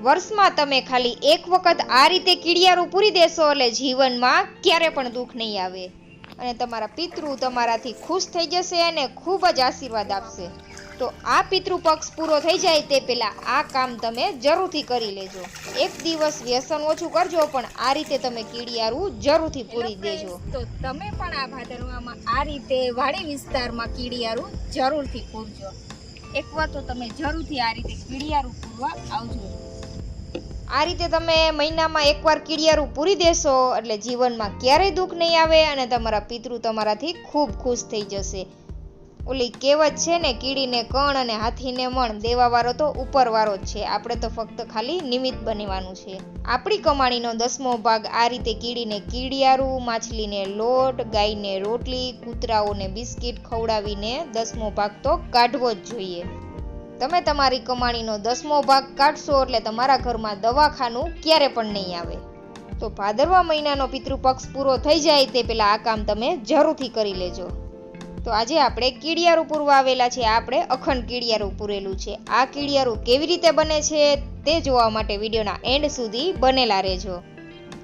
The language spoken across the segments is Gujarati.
વર્ષમાં તમે ખાલી એક વખત આ રીતે કીડિયારું પૂરી દેશો એટલે જીવનમાં ક્યારે પણ દુઃખ નહીં આવે અને તમારા પિતૃ તમારાથી ખુશ થઈ જશે અને ખૂબ જ આશીર્વાદ આપશે. તો આ પિતૃપક્ષ પૂરો થઈ જાય તે પહેલા આ કામ તમે જરૂરથી કરી લેજો. એક દિવસ વ્યસન ઓછું કરજો, પણ આ રીતે તમે કીડિયારું જરૂરથી પૂરી દેજો. તો તમે પણ આ ભાદરવામાં આ રીતે વાડી વિસ્તારમાં કીડિયારું જરૂરથી પૂરજો. એકવાર તો તમે જરૂરથી આ રીતે કીડિયારું પૂરવા આવજો. આ રીતે તમે મહિનામાં એકવાર કીડિયારું પૂરી દેશો એટલે જીવનમાં ક્યારેય દુઃખ નહીં આવે અને તમારા પિતૃ તમારાથી ખૂબ ખુશ થઈ જશે. ઓલી કહેવત છે ને, કીડીને કણ અને હાથીને મણ, દેવાવાળો તો ઉપરવાળો જ છે. આપણે તો ફક્ત ખાલી નિમિત્ત બનવાનું છે. આપણી કમાણીનો 10મો ભાગ આ રીતે કીડીને કીડિયારું, માછલીને લોટ, ગાયને રોટલી, કૂતરાઓને બિસ્કિટ ખવડાવીને 10મો ભાગ તો કાઢવો જ જોઈએ. તમે તમારી કમાણીનો 10મો ભાગ કાઢશો એટલે તમારા ઘરમાં દવાખાનું ક્યારે પણ નહીં આવે. તો ભાદરવા મહિનાનો પિતૃપક્ષ પૂરો થઈ જાય તે પહેલા આ કામ તમે જરૂરથી કરી લેજો. તો આજે આપણે કીડિયારું પૂરવા આવેલા છે. આપણે અખંડ કીડિયારું પૂરેલું છે. આ કીડિયારું કેવી રીતે બને છે તે જોવા માટે વિડીયોના એન્ડ સુધી બનેલા રહેજો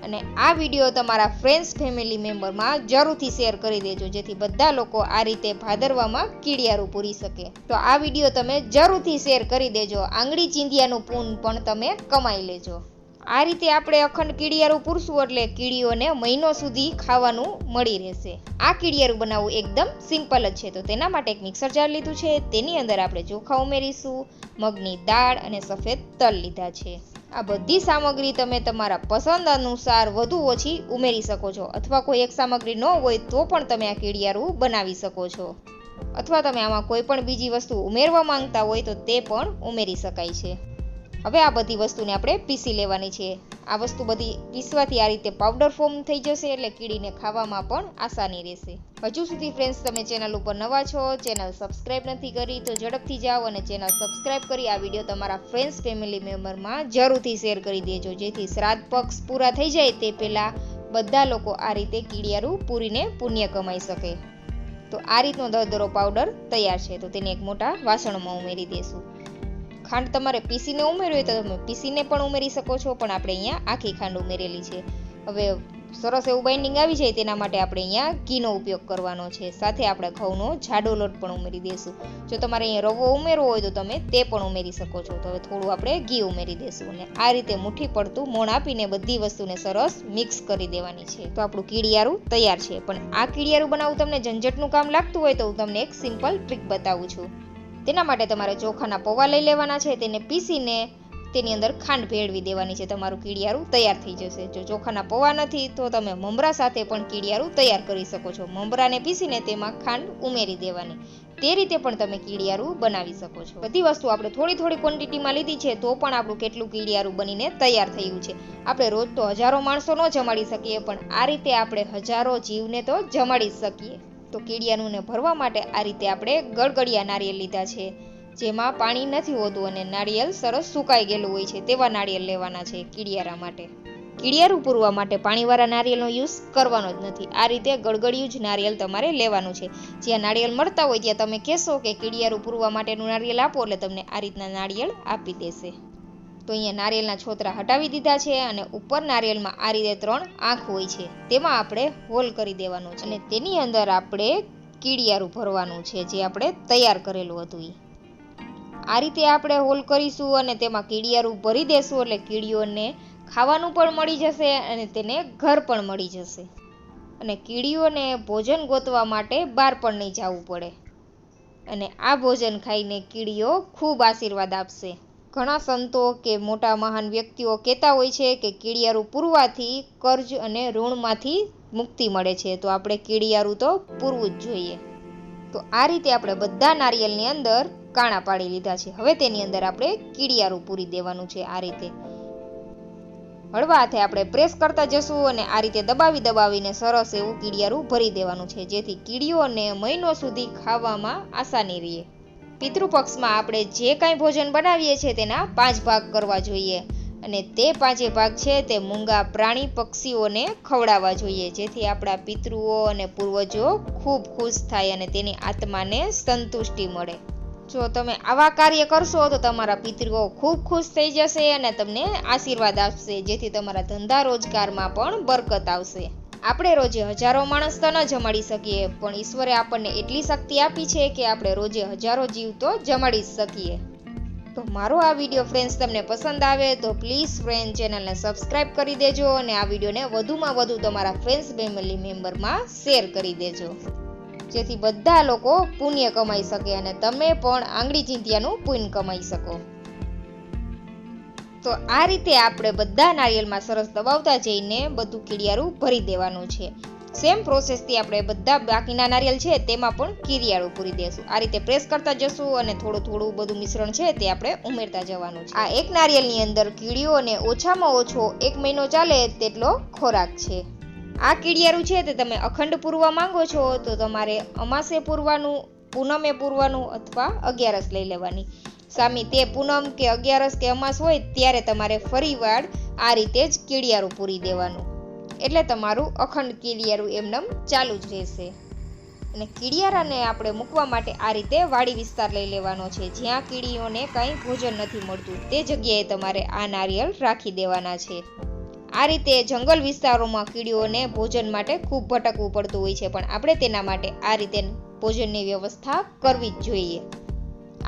અને આ વિડીયો તમારા ફ્રેન્ડ્સ ફેમિલી મેમ્બરમાં જરૂરથી શેર કરી દેજો, જેથી બધા લોકો આ રીતે ભાદરવામાં કીડિયારું પૂરી શકે. તો આ વિડીયો તમે જરૂરથી શેર કરી દેજો. આંગળી ચીંધિયાનું પૂન પણ તમે કમાઈ લેજો. આ રીતે આપણે અખંડ કીડિયારું પૂરશું એટલે કીડીઓને મહિનો સુધી ખાવાનું મળી રહેશે. આ કીડિયારું બનાવવું એકદમ સિમ્પલ જ છે. તો તેના માટે એક મિક્સર જાર લીધું છે. તેની અંદર આપણે ચોખા ઉમેરીશું, મગની દાળ અને સફેદ તલ લીધા છે. આ બધી સામગ્રી તમે તમારા પસંદ અનુસાર વધુ ઓછી ઉમેરી શકો છો, અથવા કોઈ એક સામગ્રી ન હોય તો પણ તમે આ કીડિયારું બનાવી શકો છો, અથવા તમે આમાં કોઈ પણ બીજી વસ્તુ ઉમેરવા માંગતા હોય તો તે પણ ઉમેરી શકાય છે. હવે આ બધી વસ્તુને આપણે પીસી લેવાની છે. આ વસ્તુ બધી પીસવાથી આ રીતે પાવડર ફોર્મ થઈ જશે એટલે કીડીને ખાવામાં પણ આસાની રહેશે. હજુ સુધી ફ્રેન્ડ્સ તમે ચેનલ ઉપર નવા છો, ચેનલ સબસ્ક્રાઇબ નથી કરી તો ઝડપથી જાઓ અને ચેનલ સબસ્ક્રાઇબ કરી આ વિડીયો તમારા ફ્રેન્ડ્સ ફેમિલી મેમ્બરમાં જરૂરથી શેર કરી દેજો, જેથી શ્રાદ્ધ પક્ષ પૂરા થઈ જાય તે પહેલાં બધા લોકો આ રીતે કીડિયારું પૂરીને પુણ્ય કમાઈ શકે. તો આ રીતનો દરદરો પાવડર તૈયાર છે. તો તેને એક મોટા વાસણમાં ઉમેરી દેશું. ખાંડ તમારે પીસીને ઉમેરવી હોય તો તમે પીસીને પણ ઉમેરી શકો છો, પણ આપણે અહીંયા આખી ખાંડ ઉમેરેલી છે. હવે સરસ એવું બાઇન્ડિંગ આવી જાય તેના માટે આપણે અહીંયા ઘીનો ઉપયોગ કરવાનો છે. સાથે આપણે ઘઉંનો જાડો લોટ પણ ઉમેરી દઈશું. જો તમારે અહીંયા રવો ઉમેરવો હોય તો તમે તે પણ ઉમેરી શકો છો. તો હવે થોડું આપણે ઘી ઉમેરી દઈશું અને આ રીતે મુઠ્ઠી પડતું મોણ આપીને બધી વસ્તુને સરસ મિક્સ કરી દેવાની છે. તો આપણું કીડિયારું તૈયાર છે. પણ આ કીડિયારું બનાવવું તમને ઝંઝટનું કામ લાગતું હોય તો હું તમને એક સિમ્પલ ટ્રીક બતાવું છું. તેના માટે તમારે ચોખાના પૌવા લઈ લેવાના છે. તેને પીસીને તેની અંદર ખાંડ ભેળવી દેવાની છે. તમારું કીડિયારું તૈયાર થઈ જશે. જો ચોખાના પૌવા નથી તો તમે મમરા સાથે પણ કીડિયારું તૈયાર કરી શકો છો. મમરાને પીસીને તેમાં ખાંડ ઉમેરી દેવાની. તે રીતે પણ તમે કીડિયારું બનાવી શકો છો. બધી વસ્તુ આપણે થોડી થોડી ક્વોન્ટિટીમાં લીધી છે તો પણ આપણું કેટલું કીડિયારું બનીને તૈયાર થયું છે. આપણે રોજ તો હજારો માણસો ન જમાડી શકીએ, પણ આ રીતે આપણે હજારો જીવને તો જમાડી શકીએ. તો કીડિયારુંને ભરવા માટે આ રીતે આપણે ગળગળિયા નારિયેળ લીધા છે, જેમાં પાણી નથી હોતું અને નારિયેળ સરસ સુકાઈ ગયેલું હોય છે તેવા નારિયેળ લેવાના છે કીડિયારા માટે. કીડિયારું પૂરવા માટે પાણીવાળા નારિયેળનો યુઝ કરવાનો જ નથી. આ રીતે ગળગળિયું જ નારિયેળ તમારે લેવાનું છે. જ્યાં નારિયેળ મળતા હોય ત્યાં તમે કહેશો કે કીડિયારું પૂરવા માટેનું નારિયેળ આપો એટલે તમને આ રીતના નારિયેળ આપી દેશે. તો અહીંયા નારિયેળના છોતરા હટાવી દીધા છે અને ઉપર નારિયેળમાં આ રીતે 3 આંખ હોય છે, તેમાં આપણે હોલ કરી દેવાનું છે અને તેની અંદર આપણે કીડિયારું ભરવાનું છે જે આપણે તૈયાર કરેલું હતું. આ રીતે આપણે હોલ કરીશું અને તેમાં કીડિયારું ભરી દેશું એટલે કીડીઓને ખાવાનું પણ મળી જશે અને તેને ઘર પણ મળી જશે અને કીડીઓને ભોજન ગોતવા માટે બહાર પણ નહીં જવું પડે અને આ ભોજન ખાઈને કીડીઓ ખૂબ આશીર્વાદ આપશે. ઘણા સંતો કે મોટા મહાન વ્યક્તિઓ કહેતા હોય છે કે કીડિયારું પૂરવાથી કર્જ અને ઋણમાંથી મુક્તિ મળે છે. તો આપણે કીડિયારું તો પૂરવું જ જોઈએ. તો આ રીતે આપણે બધા નારિયેળની અંદર કાણા પાડી લીધા છે. હવે તેની અંદર આપણે કીડિયારું પૂરી દેવાનું છે. આ રીતે હળવા હાથે આપણે પ્રેસ કરતા જશું અને આ રીતે દબાવીને સરસ એવું કીડિયારું ભરી દેવાનું છે, જેથી કીડીઓને મહિનો સુધી ખાવામાં આસાની રહે. પિતૃપક્ષમાં આપણે જે કાંઈ ભોજન બનાવીએ છીએ તેના 5 ભાગ કરવા જોઈએ અને તે 5 ભાગ છે તે મૂંગા પ્રાણી પક્ષીઓને ખવડાવવા જોઈએ, જેથી આપણા પિતૃઓ અને પૂર્વજો ખૂબ ખુશ થાય અને તેની આત્માને સંતુષ્ટિ મળે. જો તમે આવા કાર્ય કરશો તો તમારા પિતૃઓ ખૂબ ખુશ થઈ જશે અને તમને આશીર્વાદ આપશે, જેથી તમારા ધંધા રોજગારમાં પણ બરકત આવશે. આપણે રોજે હજારો માણસ તો ન જમાડી શકીએ, પણ ઈશ્વરે આપણને એટલી શક્તિ આપી છે કે આપણે રોજે હજારો જીવ તો જમાડી શકીએ. તો મારો આ વિડીયો ફ્રેન્ડ્સ તમને પસંદ આવે તો પ્લીઝ ફ્રેન્ડ ચેનલને સબસ્ક્રાઇબ કરી દેજો અને આ વિડીયોને વધુમાં વધુ તમારા ફ્રેન્ડ્સ ફેમિલી મેમ્બરમાં શેર કરી દેજો, જેથી બધા લોકો પુણ્ય કમાઈ શકે અને તમે પણ આંગળી ચીંધ્યાનું પુણ્ય કમાઈ શકો. તો આ રીતે આપણે બધા નારિયેળમાં સરસ દબાવતા જઈને બધું કીડિયારું ભરી દેવાનું છે. સેમ પ્રોસેસથી આપણે બધા બાકીના નારિયેળ છે તેમાં પણ કીડિયારું પૂરી દેશું. આ રીતે પ્રેસ કરતા જશું અને થોડું થોડું બધું મિશ્રણ છે તે આપણે ઉમેરતા જવાનું છે. આ એક નારિયેળની અંદર કીડીઓ અને ઓછામાં ઓછો 1 મહિનો ચાલે તેટલો ખોરાક છે. આ કીડિયારું છે તે તમે અખંડ પૂરવા માંગો છો તો તમારે અમાસે પૂરવાનું, પૂનમે પૂરવાનું અથવા 11 લઈ લેવાની. સામી તે પૂનમ કે 11 કે અમાસ હોય ત્યારે તમારે ફરીવાર આ રીતે જ કીડિયારું પૂરી દેવાનું, એટલે તમારું અખંડ કીડિયારું એમનેમ ચાલુ જ રહેશે. અને કીડિયારાને આપણે મૂકવા માટે આ રીતે વાડી વિસ્તાર લઈ લેવાનો છે. જ્યાં કીડીઓને કંઈ ભોજન નથી મળતું તે જગ્યાએ તમારે આ નારિયેળ રાખી દેવાના છે. આ રીતે જંગલ વિસ્તારોમાં કીડીઓને ભોજન માટે ખૂબ ભટકવું પડતું હોય છે, પણ આપણે તેના માટે આ રીતે ભોજનની વ્યવસ્થા કરવી જ જોઈએ.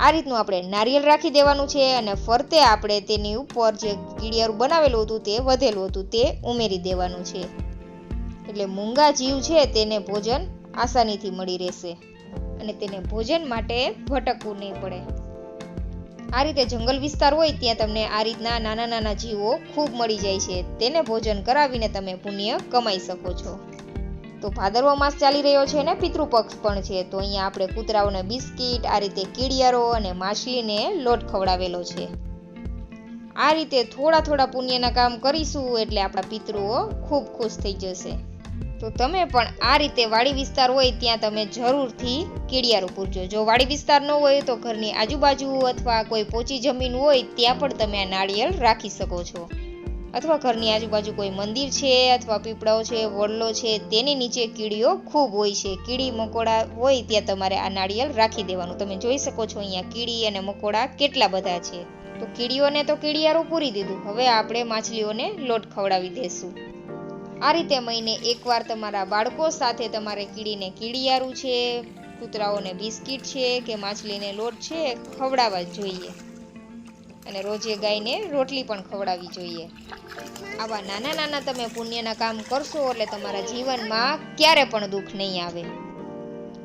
આ રીતનું આપણે નારિયેળ રાખી દેવાનું છે અને ફરતે આપણે તેની ઉપર જે કીડિયારું બનાવેલું હતું તે વધેલું હતું તે ઉમેરી દેવાનું છે, એટલે મૂંગા જીવ છે તેને ભોજન આસાનીથી મળી રહેશે અને તેને ભોજન માટે ભટકવું નહીં પડે. આ રીતે જંગલ વિસ્તાર હોય ત્યાં તમને આ રીતના નાના નાના જીવો ખૂબ મળી જાય છે, તેને ભોજન કરાવીને તમે પુણ્ય કમાઈ શકો છો. તો ભાદરવો માસ ચાલી રહ્યો છે ને પિતૃપક્ષ પણ છે, તો અહીંયા આપણે કૂતરાઓને બિસ્કીટ, આ રીતે કીડિયારો અને માછલીને લોટ ખવડાવેલો છે. આ રીતે થોડા થોડા પુણ્યના કામ કરીશું એટલે આપણા પિતૃઓ ખૂબ ખુશ થઈ જશે. તો તમે પણ આ રીતે વાડી વિસ્તાર હોય ત્યાં તમે જરૂરથી કીડિયારું પૂરજો. જો વાડી વિસ્તાર ન હોય તો ઘરની આજુબાજુ અથવા કોઈ પોચી જમીન હોય ત્યાં પણ તમે આ નાળિયેર રાખી શકો છો, અથવા ઘરની આજુબાજુ કોઈ મંદિર છે અથવા પીપળાઓ છે, વડલો છે તેની નીચે કીડીઓ ખૂબ હોય છે, કીડી મકોડા હોય ત્યાં તમારે આ નાળિયેર રાખી દેવાનું. તમે જોઈ શકો છો અહીંયા કીડી અને મકોડા કેટલા બધા છે. તો કીડીઓને તો કીડિયારું પૂરી દીધું, હવે આપણે માછલીઓને લોટ ખવડાવી દેશું. આ રીતે મહિને એકવાર તમારા બાળકો સાથે તમારે કીડીને કીડિયારું છે, કૂતરાઓને બિસ્કીટ છે કે માછલીને લોટ છે ખવડાવવા જ જોઈએ, અને રોજે ગાયને રોટલી પણ ખવડાવવી જોઈએ. આવા નાના નાના તમે પુણ્યના કામ કરશો એટલે તમારા જીવનમાં ક્યારે પણ દુઃખ નહીં આવે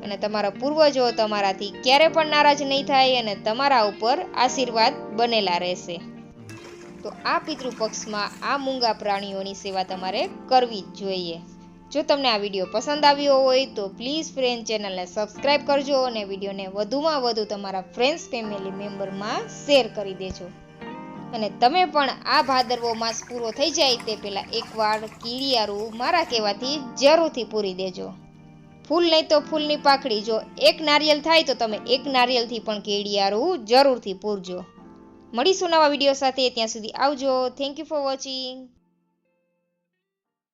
અને તમારા પૂર્વજો તમારાથી ક્યારે પણ નારાજ નહીં થાય અને તમારા ઉપર આશીર્વાદ બનેલા રહેશે. તો આ પિતૃપક્ષમાં આ મૂંગા પ્રાણીઓની સેવા તમારે કરવી જ જોઈએ. જો તમને આ વિડીયો પસંદ આવ્યો હોય તો પ્લીઝ ફ્રેન્ડ ચેનલને સબસ્ક્રાઇબ કરજો અને વિડીયોને વધુમાં વધુ તમારા ફ્રેન્ડ્સ ફેમિલી મેમ્બરમાં શેર કરી દેજો. અને તમે પણ આ ભાદરવો માસ પૂરો થઈ જાય તે પહેલાં એકવાર કીડિયારું મારા કહેવાથી જરૂરથી પૂરી દેજો. ફૂલ નહીં તો ફૂલની પાકડી, જો એક નારિયેળ થાય તો તમે એક નારિયેળથી પણ કીડિયારું જરૂરથી પૂરજો. મળીશું નવા વિડીયો સાથે, ત્યાં સુધી આવજો. Thank you for watching.